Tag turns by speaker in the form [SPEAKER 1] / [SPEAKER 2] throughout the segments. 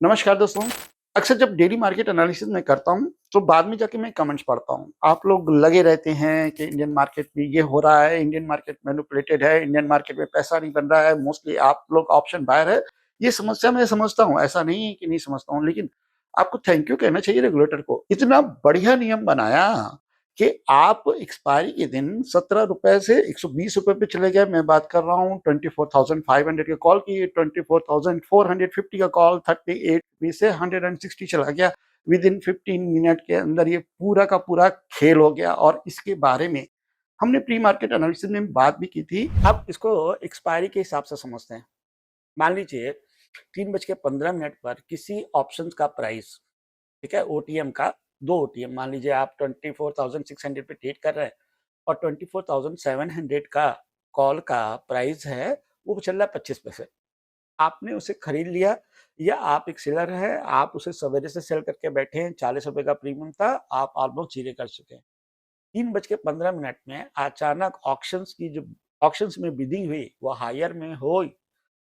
[SPEAKER 1] नमस्कार दोस्तों। अक्सर जब डेली मार्केट एनालिसिस मैं करता हूँ, तो बाद में जाके मैं कमेंट्स पढ़ता हूँ। आप लोग लगे रहते हैं कि इंडियन मार्केट में ये हो रहा है, इंडियन मार्केट मैनिपुलेटेड है, इंडियन मार्केट में पैसा नहीं बन रहा है, मोस्टली आप लोग ऑप्शन बायर है। ये समस्या मैं समझता हूँ, ऐसा नहीं है कि नहीं समझता हूँ, लेकिन आपको थैंक यू कहना चाहिए रेगुलेटर को। इतना बढ़िया नियम बनाया कि आप एक्सपायरी के दिन ₹17 से ₹120 पे चले गए। मैं बात कर रहा हूँ 24,500 का कॉल की, 24,450 का कॉल 38 से 160 चला गया। विद इन 15 मिनट के अंदर ये पूरा का पूरा खेल हो गया और इसके बारे में हमने प्री मार्केट एनालिसिस में बात भी की थी। अब इसको एक्सपायरी के हिसाब से समझते हैं। मान लीजिए 3:15 पर किसी ऑप्शन का प्राइस, ठीक है, ओटीएम का, दो ओटीएम मान लीजिए आप 24,600 पे ट्रेड कर रहे हैं और 24,700 का कॉल का प्राइस है, वो चल रहा है 25 पैसे। आपने उसे खरीद लिया या आप एक सेलर है, आप उसे सवेरे से सेल करके बैठे हैं, ₹40 का प्रीमियम था, आप ऑलमोस्ट जीरो कर चुके हैं। 3:15 में अचानक ऑक्शंस में बिडिंग हुई, वो हायर में हुई,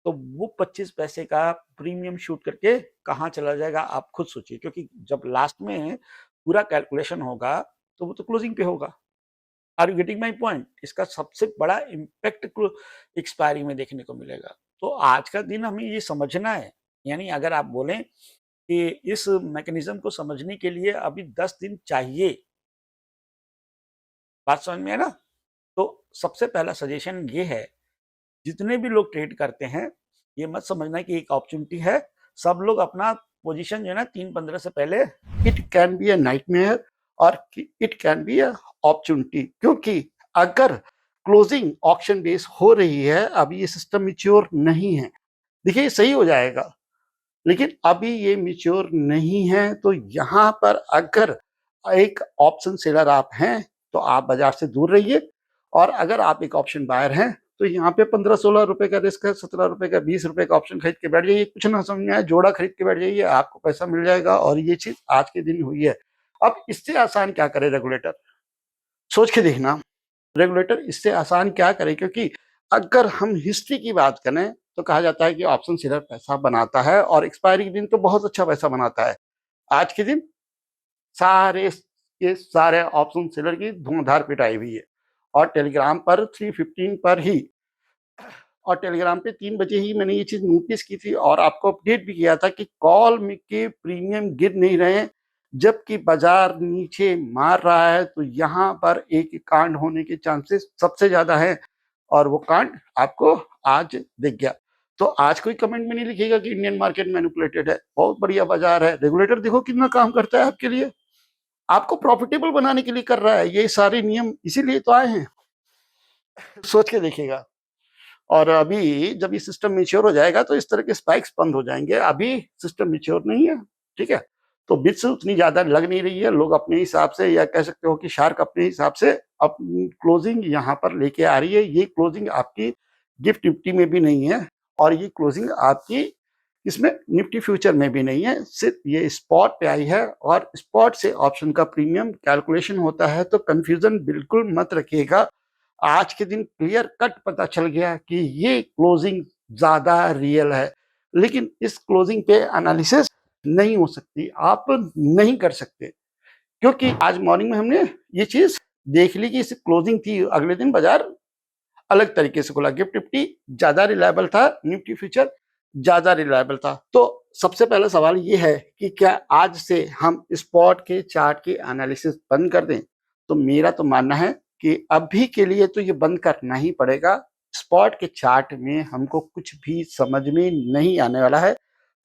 [SPEAKER 1] तो वो 25 पैसे का प्रीमियम शूट करके कहाँ चला जाएगा आप खुद सोचिए, क्योंकि जब लास्ट में पूरा कैलकुलेशन होगा तो वो तो क्लोजिंग पे होगा। Are you getting my point? इसका सबसे बड़ा इम्पैक्ट एक्सपायरी में देखने को मिलेगा। तो आज का दिन हमें ये समझना है, यानी अगर आप बोलें कि इस मैकेनिज्म को समझने के लिए अभी 10 दिन चाहिए, बात समझ में है ना? तो सबसे पहला सजेशन ये है, जितने भी लोग ट्रेड करते हैं, ये मत समझना कि एक अपॉर्चुनिटी है, सब लोग अपना पोजीशन जो है ना 3:15 से पहले, it can be a nightmare और it can be a opportunity, क्योंकि अगर क्लोजिंग ऑक्शन बेस हो रही है, अभी ये सिस्टम मैच्योर नहीं है। देखिए ये सही हो जाएगा, लेकिन अभी ये मैच्योर नहीं है, तो यहाँ पर अगर एक ऑप्शन सेलर आप हैं, तो आप बाजार से दूर रहिए, और अगर आप एक ऑप्शन बायर हैं, तो यहाँ पे 15-16 रुपए का रिस्क है, 17 रुपए का, 20 रुपए का ऑप्शन खरीद के बैठ जाइए। कुछ ना समझ में आए, जोड़ा खरीद के बैठ जाइए, आपको पैसा मिल जाएगा। और ये चीज आज के दिन हुई है। अब इससे आसान क्या करे रेगुलेटर? सोच के देखना, रेगुलेटर इससे आसान क्या करे, क्योंकि अगर हम हिस्ट्री की बात करें, तो कहा जाता है कि ऑप्शन सेलर पैसा बनाता है और एक्सपायरी के दिन तो बहुत अच्छा पैसा बनाता है। आज के दिन सारे के सारे ऑप्शन सेलर की धुआंधार पिटाई हुई है, और टेलीग्राम पर 3:15 पर ही, और टेलीग्राम पे 3 बजे ही मैंने ये चीज़ नोटिस की थी और आपको अपडेट भी किया था कि कॉल में के प्रीमियम गिर नहीं रहे हैं, जबकि बाजार नीचे मार रहा है। तो यहाँ पर एक कांड होने के चांसेस सबसे ज़्यादा हैं, और वो कांड आपको आज दिख गया। तो आज कोई कमेंट में नहीं लिखिएगा कि इंडियन मार्केट मैनिपुलेटेड है, बहुत बढ़िया बाजार है। रेगुलेटर देखो कितना काम करता है आपके लिए, आपको प्रॉफिटेबल बनाने के लिए कर रहा है। ये सारे नियम इसीलिए तो आए हैं, सोच के देखिएगा। और अभी जब ये सिस्टम मैच्योर हो जाएगा, तो इस तरह के स्पाइक्स बंद हो जाएंगे। अभी सिस्टम मैच्योर नहीं है, ठीक है, तो बिट्स उतनी ज्यादा लग नहीं रही है। लोग अपने हिसाब से, या कह सकते हो कि शार्क अपने हिसाब से अपनी क्लोजिंग यहाँ पर लेके आ रही है। ये क्लोजिंग आपकी गिफ्ट निफ्टी में भी नहीं है, और ये क्लोजिंग आपकी इसमें निफ्टी फ्यूचर में भी नहीं है, सिर्फ ये स्पॉट पे आई है। और स्पॉट से ऑप्शन का प्रीमियम कैलकुलेशन होता है, तो कंफ्यूजन बिल्कुल मत रखिएगा। आज के दिन क्लियर कट पता चल गया कि ये क्लोजिंग ज्यादा रियल है, लेकिन इस क्लोजिंग पे एनालिसिस नहीं हो सकती, आप नहीं कर सकते, क्योंकि आज मॉर्निंग में हमने ये चीज देख ली कि इस क्लोजिंग थी। अगले दिन बाजार अलग तरीके से खुला, गिफ्ट निफ्टी ज्यादा रिलायबल था, निफ्टी फ्यूचर ज्यादा रिलायबल था। तो सबसे पहला सवाल ये है कि क्या आज से हम स्पॉट के चार्ट की एनालिसिस बंद कर दें? तो मेरा तो मानना है कि अभी के लिए तो ये बंद करना ही पड़ेगा। स्पॉट के चार्ट में हमको कुछ भी समझ में नहीं आने वाला है।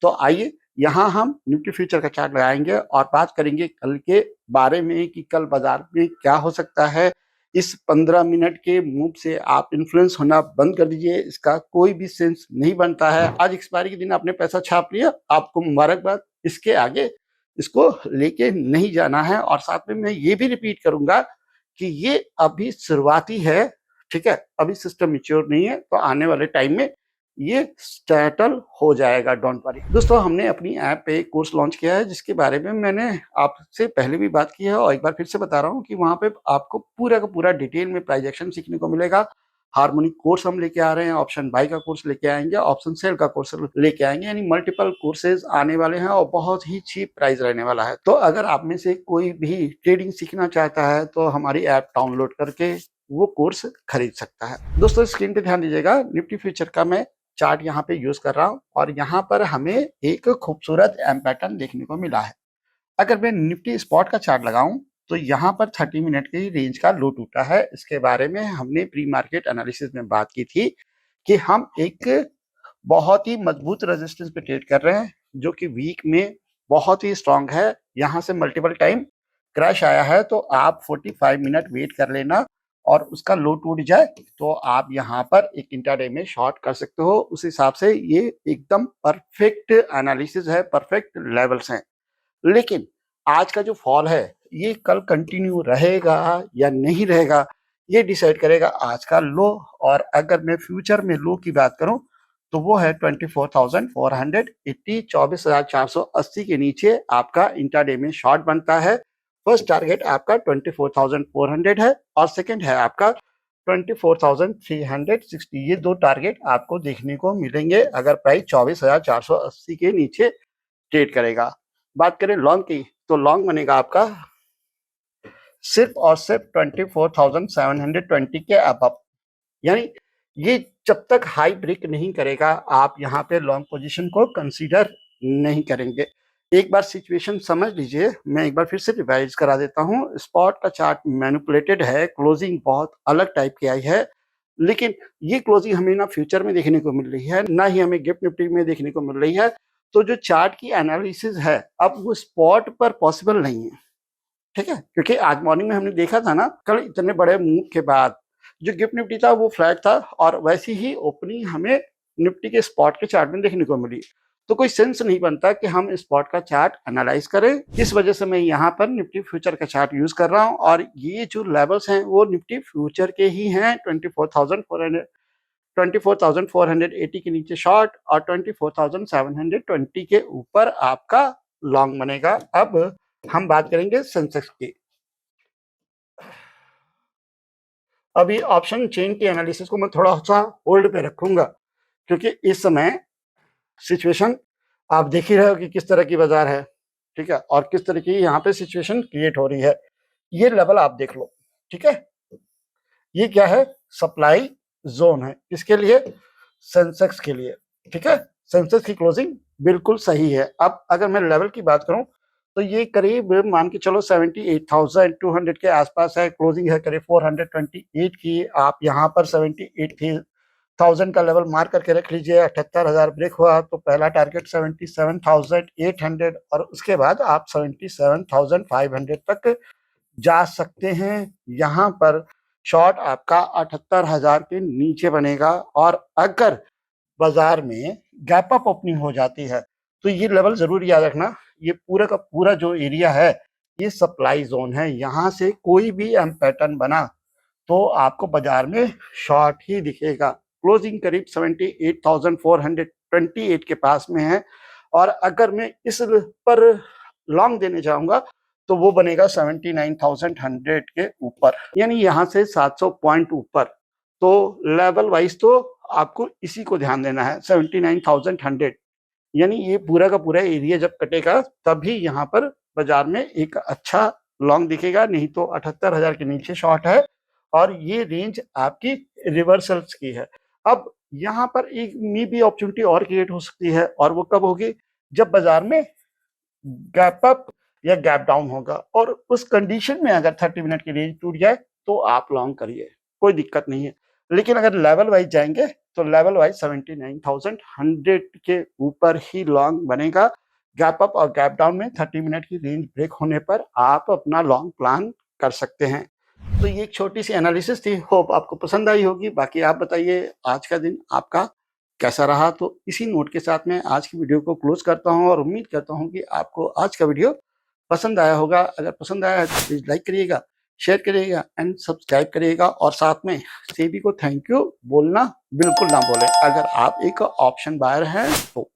[SPEAKER 1] तो आइए यहाँ हम निफ्टी फ्यूचर का चार्ट लगाएंगे और बात करेंगे कल के बारे में कि कल बाजार में क्या हो सकता है। इस 15 मिनट के मूव से आप इन्फ्लुएंस होना बंद कर दीजिए, इसका कोई भी सेंस नहीं बनता है। आज एक्सपायरी के दिन आपने पैसा छाप लिया, आपको मुबारकबाद। इसके आगे इसको लेके नहीं जाना है। और साथ में मैं ये भी रिपीट करूंगा कि ये अभी शुरुआती है, ठीक है, अभी सिस्टम मैच्योर नहीं है, तो आने वाले टाइम में ये सेटल हो जाएगा, डोंट वरी। दोस्तों, हमने अपनी ऐप पे एक कोर्स लॉन्च किया है, जिसके बारे में मैंने आपसे पहले भी बात की है और एक बार फिर से बता रहा हूँ कि वहाँ पे आपको पूरा का पूरा डिटेल में प्राइस एक्शन सीखने को मिलेगा।
[SPEAKER 2] हार्मोनिक कोर्स हम लेके आ रहे हैं, ऑप्शन बाय का कोर्स लेके आएंगे, ऑप्शन सेल का कोर्स लेके आएंगे, यानी मल्टीपल कोर्सेज आने वाले हैं और बहुत ही चीप प्राइस रहने वाला है। तो अगर आप में से कोई भी ट्रेडिंग सीखना चाहता है तो हमारी ऐप डाउनलोड करके वो कोर्स खरीद सकता है। दोस्तों स्क्रीन पे ध्यान दीजिएगा, निफ्टी फ्यूचर का मैं चार्ट यहाँ पे यूज कर रहा हूँ और यहाँ पर हमें एक खूबसूरत एम पैटर्न देखने को मिला है। अगर मैं निफ्टी स्पॉट का चार्ट लगाऊं तो यहाँ पर 30 मिनट की रेंज का लो टूटा है। इसके बारे में हमने प्री मार्केट एनालिसिस में बात की थी कि हम एक बहुत ही मजबूत रेजिस्टेंस पे ट्रेड कर रहे हैं जो कि वीक में बहुत ही स्ट्रांग है। यहाँ से मल्टीपल टाइम क्रैश आया है तो आप 45 मिनट वेट कर लेना और उसका लो टूट जाए तो आप यहाँ पर एक इंट्राडे में शॉर्ट कर सकते हो। उस हिसाब से ये एकदम परफेक्ट एनालिसिस है, परफेक्ट लेवल्स हैं। लेकिन आज का जो फॉल है ये कल कंटिन्यू रहेगा या नहीं रहेगा ये डिसाइड करेगा आज का लो। और अगर मैं फ्यूचर में लो की बात करूं तो वो है 24,480, 24,480 के नीचे आपका इंट्राडे में शॉर्ट बनता है। फर्स्ट टारगेट आपका 24,400 है और सेकंड है आपका 24,360। ये दो टारगेट आपको देखने को मिलेंगे अगर प्राइस 24,480 के नीचे ट्रेड करेगा। बात करें लॉन्ग की तो लॉन्ग बनेगा आपका सिर्फ और सिर्फ 24,720 के अबव, यानी ये जब तक हाई ब्रेक नहीं करेगा आप यहाँ पे लॉन्ग पोजीशन को कंसीडर नहीं करेंगे। एक बार सिचुएशन समझ लीजिए, मैं एक बार फिर से रिवाइज करा देता हूँ। स्पॉट का चार्ट मैनिपुलेटेड है, क्लोजिंग बहुत अलग टाइप की आई है, लेकिन ये क्लोजिंग हमें ना फ्यूचर में देखने को मिल रही है ना ही हमें गिफ्ट निफ्टी में देखने को मिल रही है। तो जो चार्ट की एनालिसिस है अब वो स्पॉट पर पॉसिबल नहीं है, ठीक है, क्योंकि आज मॉर्निंग में हमने देखा था ना कल इतने बड़े मूव के बाद जो गिफ्ट निफ्टी था वो फ्लैट था और वैसी ही ओपनिंग हमें निफ्टी के स्पॉट के चार्ट में देखने को मिली। तो कोई सेंस नहीं बनता कि हम स्पॉट का चार्ट एनालाइज करें। इस वजह से मैं यहाँ पर निफ्टी फ्यूचर का चार्ट यूज कर रहा हूँ और ये जो लेवल्स हैं वो निफ्टी फ्यूचर के ही हैं। 24,480 के नीचे शॉर्ट और 24,720 के ऊपर आपका लॉन्ग बनेगा। अब हम बात करेंगे सेंसेक्स की। अभी ऑप्शन चेन की एनालिसिस को मैं थोड़ा सा होल्ड पे रखूंगा क्योंकि इस समय सिचुएशन आप देख ही रहे हो कि किस तरह की बाजार है, ठीक है, और किस तरह की यहाँ पे सिचुएशन क्रिएट हो रही है। ये लेवल आप देख लो, ठीक है, ये क्या है, सप्लाई जोन है, किसके लिए, सेंसेक्स के लिए, ठीक है। सेंसेक्स की क्लोजिंग बिल्कुल सही है। अब अगर मैं लेवल की बात करूं तो ये करीब मान के चलो 78,200 के आसपास है, क्लोजिंग है करीब 428 की। आप यहाँ पर 78,000 का लेवल मार्क करके रख लीजिए। 78,000 ब्रेक हुआ तो पहला टारगेट 77,800 और उसके बाद आप 77,500 तक जा सकते हैं। यहाँ पर शॉर्ट आपका 78,000 के नीचे बनेगा और अगर बाजार में गैप अप ओपनिंग हो जाती है तो ये लेवल जरूर याद रखना, ये पूरा का पूरा जो एरिया है ये सप्लाई जोन है। यहाँ से कोई भी एम पैटर्न बना तो आपको बाजार में शॉर्ट ही दिखेगा। क्लोजिंग करीब 78,428 के पास में है और अगर मैं इस पर लॉन्ग देने जाऊंगा तो वो बनेगा 79,100 के ऊपर, यानी यहाँ से 700 पॉइंट ऊपर। तो लेवल वाइज तो आपको इसी को ध्यान देना है 79,100, यानी ये पूरा का पूरा एरिया जब कटेगा तभी यहाँ पर बाजार में एक अच्छा लॉन्ग दिखेगा, नहीं तो 78,000 के नीचे शॉर्ट है और ये रेंज आपकी रिवर्सल्स की है। अब यहाँ पर एक मी भी अपॉर्चुनिटी और क्रिएट हो सकती है और वो कब होगी, जब बाजार में गैप अप या गैप डाउन होगा और उस कंडीशन में अगर 30 मिनट की रेंज टूट जाए तो आप लॉन्ग करिए, कोई दिक्कत नहीं है। लेकिन अगर लेवल वाइज जाएंगे तो लेवल वाइज 79,100 के ऊपर ही लॉन्ग बनेगा। गैप अप और गैप डाउन में 30 मिनट की रेंज ब्रेक होने पर आप अपना लॉन्ग प्लान कर सकते हैं। तो ये एक छोटी सी एनालिसिस थी, होप आपको पसंद आई होगी। बाकी आप बताइए आज का दिन आपका कैसा रहा। तो इसी नोट के साथ मैं आज की वीडियो को क्लोज करता हूँ और उम्मीद करता हूँ कि आपको आज का वीडियो पसंद आया होगा। अगर पसंद आया है तो प्लीज लाइक करिएगा, शेयर करिएगा एंड सब्सक्राइब करिएगा और साथ में सेबी को थैंक यू बोलना बिल्कुल ना बोले अगर आप एक ऑप्शन बायर हैं तो।